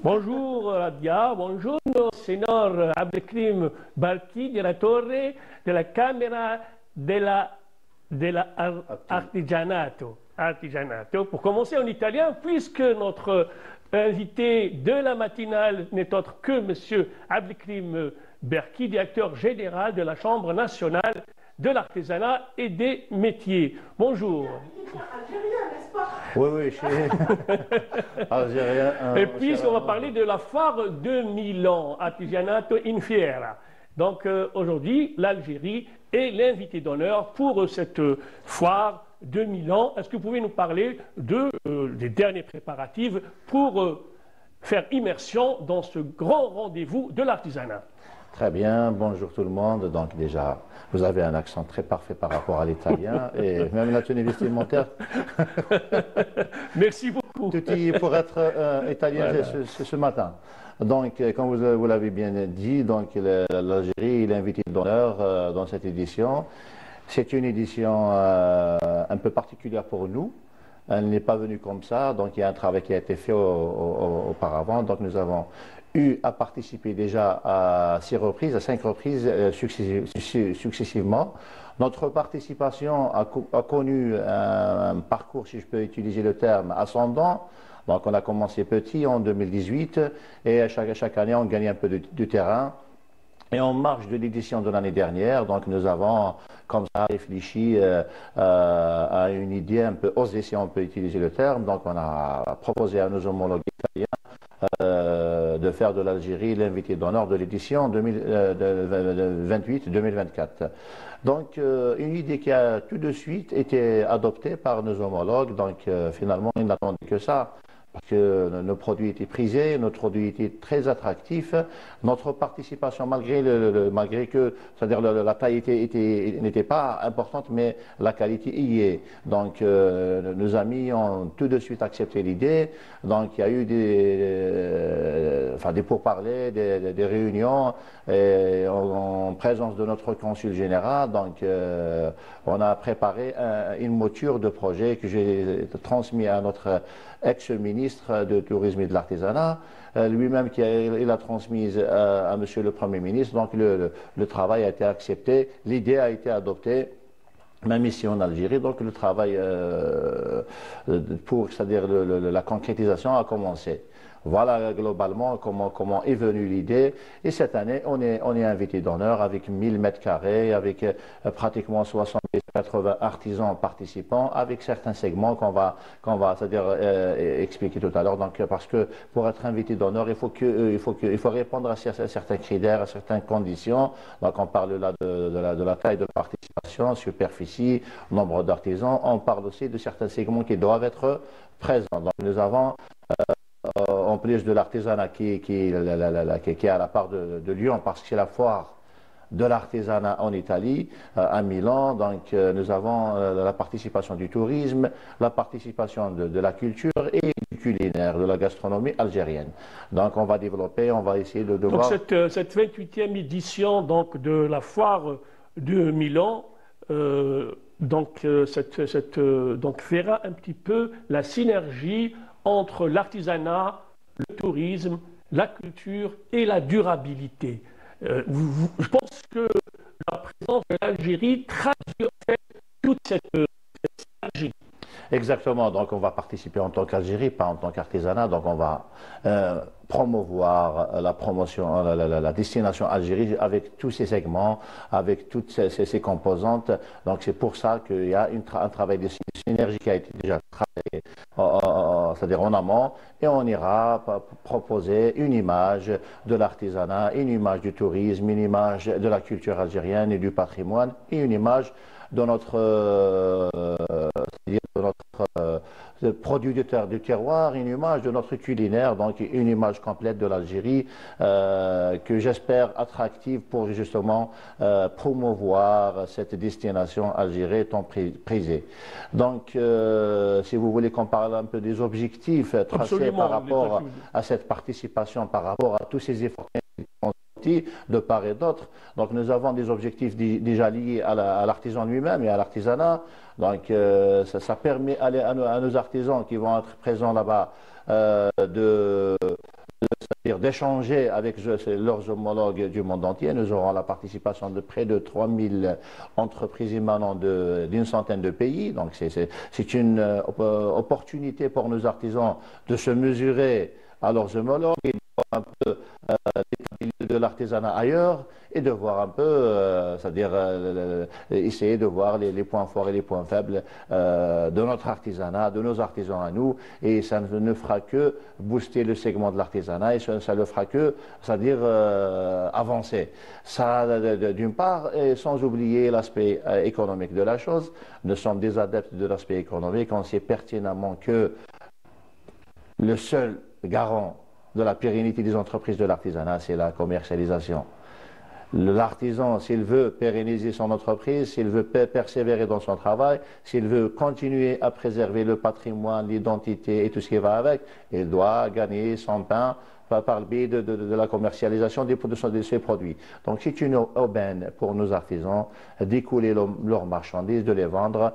Bonjour Radia, buongiorno signor Abdelkrim Balki, direttore della Camera Artigianato. Pour commencer en italien, puisque notre invité de la matinale n'est autre que M. Abdelkrim Balki, directeur général de la Chambre nationale de l'artisanat et des métiers. Bonjour. Algérien, n'est-ce pas? Oui, je suis algérien. Et puisqu'on va parler de la foire de Milan, Artigianato in Fiera. Donc aujourd'hui, l'Algérie est l'invité d'honneur pour cette foire de Milan. Est-ce que vous pouvez nous parler des derniers préparatifs pour faire immersion dans ce grand rendez-vous de l'artisanat? Très bien, bonjour tout le monde. Donc déjà, vous avez un accent très parfait par rapport à l'italien et même la tenue vestimentaire. Merci beaucoup. Tout y pour être italien voilà. ce matin. Donc, comme vous l'avez bien dit, l'Algérie est l'invité d'honneur dans cette édition. C'est une édition un peu particulière pour nous. Elle n'est pas venue comme ça, donc il y a un travail qui a été fait auparavant. Donc nous avons eu à participer déjà à 5 reprises successivement. Notre participation a connu un parcours, si je peux utiliser le terme, ascendant. Donc on a commencé petit en 2018 et chaque année on gagne un peu de terrain. Et en marge de l'édition de l'année dernière, donc nous avons comme ça réfléchi à une idée un peu osée, si on peut utiliser le terme. Donc on a proposé à nos homologues italiens de faire de l'Algérie l'invité d'honneur de l'édition 2028-2024. Donc une idée qui a tout de suite été adoptée par nos homologues. Donc finalement ils n'attendaient que ça. Parce que nos produits étaient prisés, notre produit était très attractif. Notre participation, malgré que, c'est-à-dire la taille n'était pas importante, mais la qualité y est. Donc, nos amis ont tout de suite accepté l'idée. Donc, il y a eu des pourparlers, des réunions en présence de notre consul général. Donc, on a préparé une mouture de projet que j'ai transmis à notre ex-ministre de Tourisme et de l'Artisanat, lui-même il a transmise à Monsieur le Premier ministre. Donc le travail a été accepté, l'idée a été adoptée, même ici en Algérie. Donc le travail c'est-à-dire la concrétisation a commencé. Voilà globalement comment est venue l'idée. Et cette année, on est invité d'honneur avec 1000 mètres carrés, avec pratiquement 70-80 artisans participants, avec certains segments qu'on va c'est-à-dire expliquer tout à l'heure. Donc, parce que pour être invité d'honneur, il faut répondre à certains critères, à certaines conditions. Donc, on parle là de la taille de la participation, superficie, nombre d'artisans. On parle aussi de certains segments qui doivent être présents. Donc, nous avons en plus de l'artisanat qui est à la part de Lyon, parce que c'est la foire de l'artisanat en Italie, à Milan. Donc nous avons la participation du tourisme, la participation de la culture et du culinaire, de la gastronomie algérienne. Donc on va développer, on va essayer de voir... Donc cette 28e édition donc, de la foire de Milan, donc verra un petit peu la synergie entre l'artisanat, le tourisme, la culture et la durabilité. Je pense que la présence de l'Algérie traduit en fait toute cette synergie. Exactement, donc on va participer en tant qu'Algérie, pas en tant qu'artisanat, donc on va promouvoir la promotion, la destination Algérie avec tous ces segments, avec toutes ces composantes. Donc c'est pour ça qu'il y a un travail de synergie qui a été déjà travaillé, c'est-à-dire en amont, et on ira proposer une image de l'artisanat, une image du tourisme, une image de la culture algérienne et du patrimoine, et une image de notre produit du terroir, une image de notre culinaire, donc une image complète de l'Algérie que j'espère attractive pour justement promouvoir cette destination algérienne tant prisée. Donc, si vous voulez qu'on parle un peu des objectifs tracés par rapport à cette participation, par rapport à tous ces efforts de part et d'autre. Donc nous avons des objectifs déjà liés à l'artisan lui-même et à l'artisanat. Donc ça permet à nos artisans qui vont être présents là-bas de c'est-à-dire d'échanger avec leurs homologues du monde entier. Nous aurons la participation de près de 3000 entreprises émanant d'une centaine de pays. Donc c'est une opportunité pour nos artisans de se mesurer à leurs homologues et de voir un peu de l'artisanat ailleurs et de voir un peu, c'est-à-dire essayer de voir les points forts et les points faibles de notre artisanat, de nos artisans à nous, et ça ne fera que booster le segment de l'artisanat et ça ne fera que, c'est-à-dire avancer. Ça, d'une part, et sans oublier l'aspect économique de la chose. Nous sommes des adeptes de l'aspect économique, on sait pertinemment que le seul garant de la pérennité des entreprises de l'artisanat, c'est la commercialisation. L'artisan, s'il veut pérenniser son entreprise, s'il veut persévérer dans son travail, s'il veut continuer à préserver le patrimoine, l'identité et tout ce qui va avec, il doit gagner son pain par le biais de la commercialisation de ses produits. Donc c'est une aubaine pour nos artisans d'écouler leurs marchandises, de les vendre,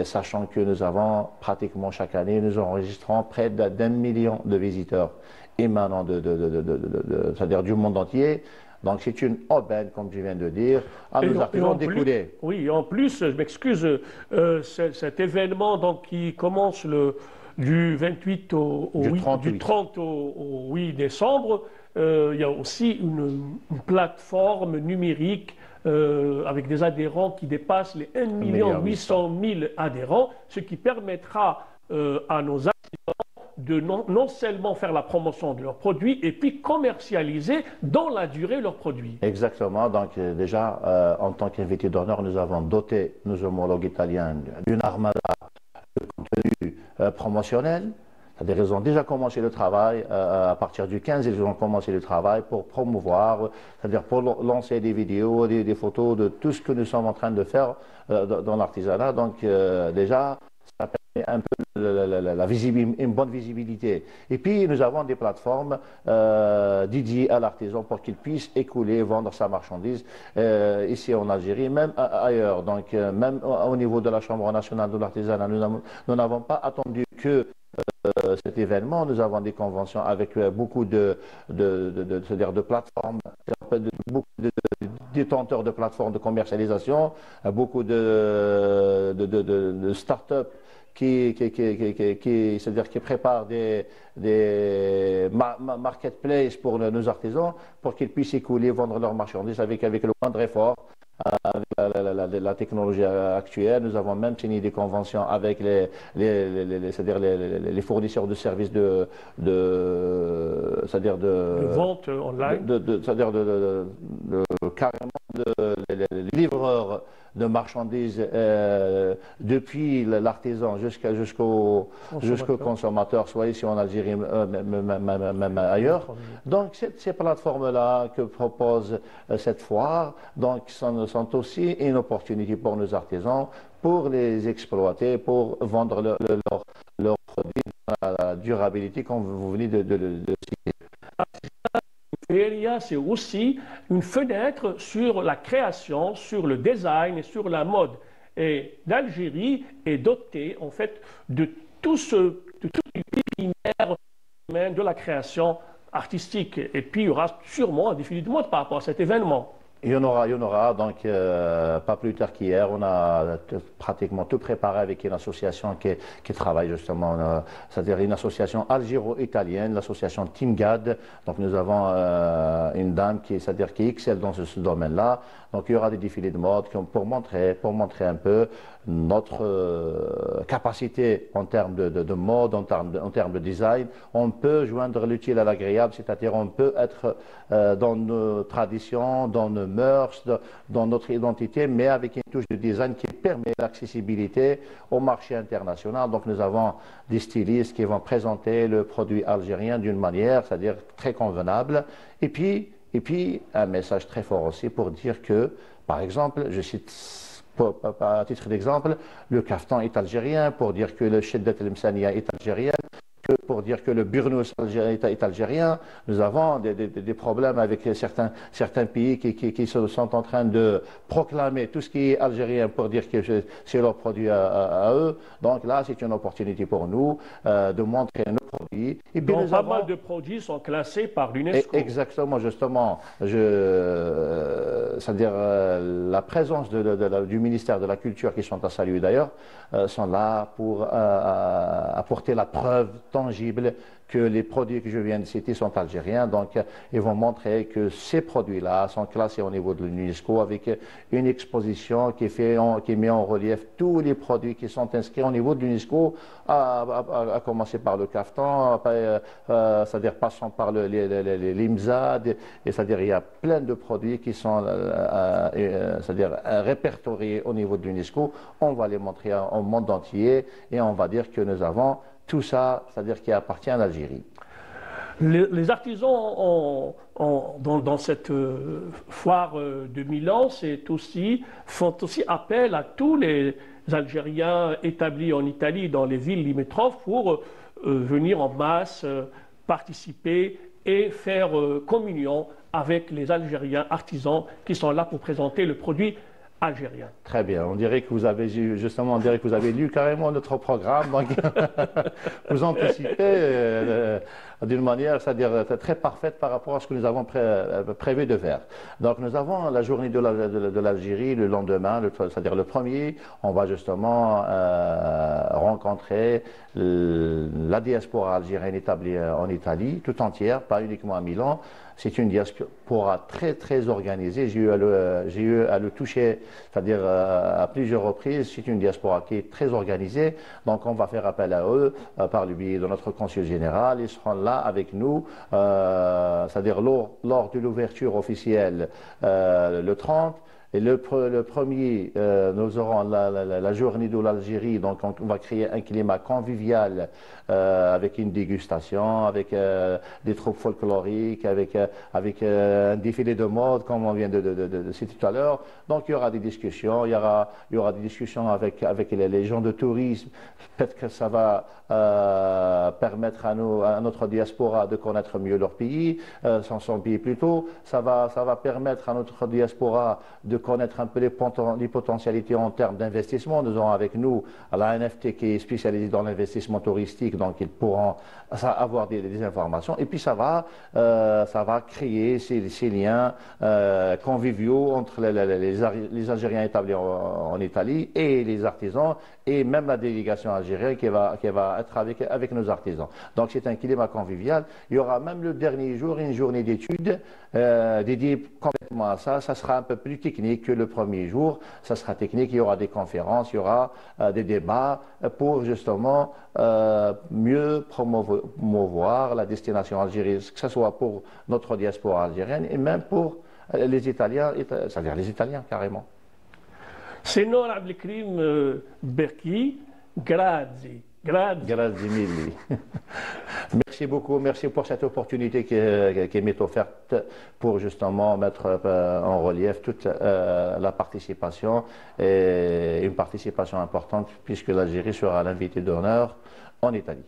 sachant que nous avons pratiquement chaque année, nous enregistrons près d'1 million de visiteurs émanant c'est-à-dire du monde entier. Donc c'est une aubaine, comme je viens de dire, à nos artisans d'écouler. Oui, en plus, je m'excuse, cet événement donc, qui commence du 28 du 30 au 8 décembre, il y a aussi une plateforme numérique avec des adhérents qui dépassent les 1 800 000 adhérents, ce qui permettra à nos artisans de non seulement faire la promotion de leurs produits et puis commercialiser dans la durée leurs produits. Exactement. Donc déjà, en tant qu'invité d'honneur, nous avons doté nos homologues italiens d'une armada de contenu promotionnel. C'est-à-dire qu'ils ont déjà commencé le travail, à partir du 15, ils ont commencé le travail pour promouvoir, c'est-à-dire pour lancer des vidéos, des photos de tout ce que nous sommes en train de faire dans l'artisanat. Donc déjà, ça permet un peu une bonne visibilité. Et puis, nous avons des plateformes dédiées à l'artisan pour qu'il puisse écouler, vendre sa marchandise ici en Algérie, même ailleurs. Donc, même au niveau de la Chambre nationale de l'artisanat, nous n'avons pas attendu que cet événement. Nous avons des conventions avec beaucoup c'est-à-dire de plateformes, beaucoup de détenteurs de plateformes de commercialisation, beaucoup de start-up c'est-à-dire qui préparent des marketplaces pour nos artisans pour qu'ils puissent écouler, vendre leurs marchandises avec le moindre effort. Avec la technologie actuelle, nous avons même signé des conventions avec c'est-à-dire les fournisseurs de services c'est-à-dire de vente online, c'est-à-dire carrément les livreurs de marchandises depuis l'artisan jusqu'au consommateur, soit ici en Algérie, même ailleurs. Donc ces plateformes-là que propose cette foire donc, sont aussi une opportunité pour nos artisans, pour les exploiter, pour vendre leurs produits à la durabilité comme vous venez de citer. Feria, c'est aussi une fenêtre sur la création, sur le design et sur la mode. Et l'Algérie est dotée, en fait, de tout le pépinière de la création artistique. Et puis, il y aura sûrement un défilé de mode par rapport à cet événement. Il y en aura. Donc, pas plus tard qu'hier, on a pratiquement tout préparé avec une association qui travaille justement, c'est-à-dire une association algéro-italienne, l'association Team GAD. Donc, nous avons une dame qui excelle dans ce domaine-là. Donc, il y aura des défilés de mode pour montrer un peu notre capacité en termes de mode, en termes de design. On peut joindre l'utile à l'agréable, c'est-à-dire on peut être dans nos traditions, dans nos mœurs, dans notre identité, mais avec une touche de design qui permet l'accessibilité au marché international. Donc nous avons des stylistes qui vont présenter le produit algérien d'une manière, c'est-à-dire très convenable. Et puis, un message très fort aussi pour dire que, par exemple, je cite à titre d'exemple, le caftan est algérien, pour dire que le cheddat el-msania est algérien, que pour dire que le burnous est algérien. Nous avons des problèmes avec certains pays qui sont en train de proclamer tout ce qui est algérien pour dire que c'est leur produit à eux. Donc là, c'est une opportunité pour nous de montrer nos produits. Et puis donc, pas mal de produits sont classés par l'UNESCO. Exactement, justement. C'est-à-dire la présence du ministère de la Culture, qui sont à saluer d'ailleurs, sont là pour apporter la preuve tangible que les produits que je viens de citer sont algériens. Donc, ils vont montrer que ces produits-là sont classés au niveau de l'UNESCO avec une exposition qui met en relief tous les produits qui sont inscrits au niveau de l'UNESCO, à commencer par le caftan, c'est-à-dire passant par l'IMSAD, c'est-à-dire il y a plein de produits qui sont c'est-à-dire répertoriés au niveau de l'UNESCO. On va les montrer au monde entier et on va dire que nous avons tout ça, c'est-à-dire qui appartient à l'Algérie. Les artisans dans cette foire de Milan font aussi appel à tous les Algériens établis en Italie, dans les villes limitrophes, pour venir en masse, participer et faire communion avec les Algériens artisans qui sont là pour présenter le produit algérien. Très bien. On dirait que vous avez lu carrément notre programme. Donc vous anticipez d'une manière, c'est-à-dire très parfaite par rapport à ce que nous avons prévu de faire. Donc nous avons la journée de l'Algérie le lendemain, c'est-à-dire le premier. On va justement rencontrer la diaspora algérienne établie en Italie, tout entière, pas uniquement à Milan. C'est une diaspora très très organisée. J'ai eu à le toucher, c'est-à-dire à plusieurs reprises. C'est une diaspora qui est très organisée. Donc on va faire appel à eux par le biais de notre consul général. Ils seront là avec nous, c'est-à-dire lors de l'ouverture officielle le 30. Et le premier, nous aurons la journée de l'Algérie, donc on va créer un climat convivial avec une dégustation, avec des troupes folkloriques, avec un défilé de mode, comme on vient de citer tout à l'heure. Donc il y aura des discussions, il y aura des discussions avec les gens de tourisme. Peut-être que ça va permettre à notre diaspora de connaître mieux leur pays, son pays plutôt. Ça va permettre à notre diaspora de connaître un peu les potentialités en termes d'investissement. Nous avons avec nous la NFT qui est spécialisée dans l'investissement touristique, donc ils pourront avoir des informations. Et puis ça va créer ces liens conviviaux entre les Algériens établis en Italie et les artisans, et même la délégation algérienne qui va être avec nos artisans. Donc c'est un climat convivial. Il y aura même le dernier jour une journée d'études dédiée complètement à ça. Ça sera un peu plus technique que le premier jour. Ça sera technique, il y aura des conférences, il y aura des débats pour justement mieux promouvoir la destination algérienne, que ce soit pour notre diaspora algérienne et même pour les Italiens, c'est-à-dire les Italiens carrément. Signor Abdelkrim Berki, grazie. Grazie mille. Merci beaucoup, merci pour cette opportunité qui m'est offerte pour justement mettre en relief toute la participation, et une participation importante puisque l'Algérie sera l'invité d'honneur en Italie.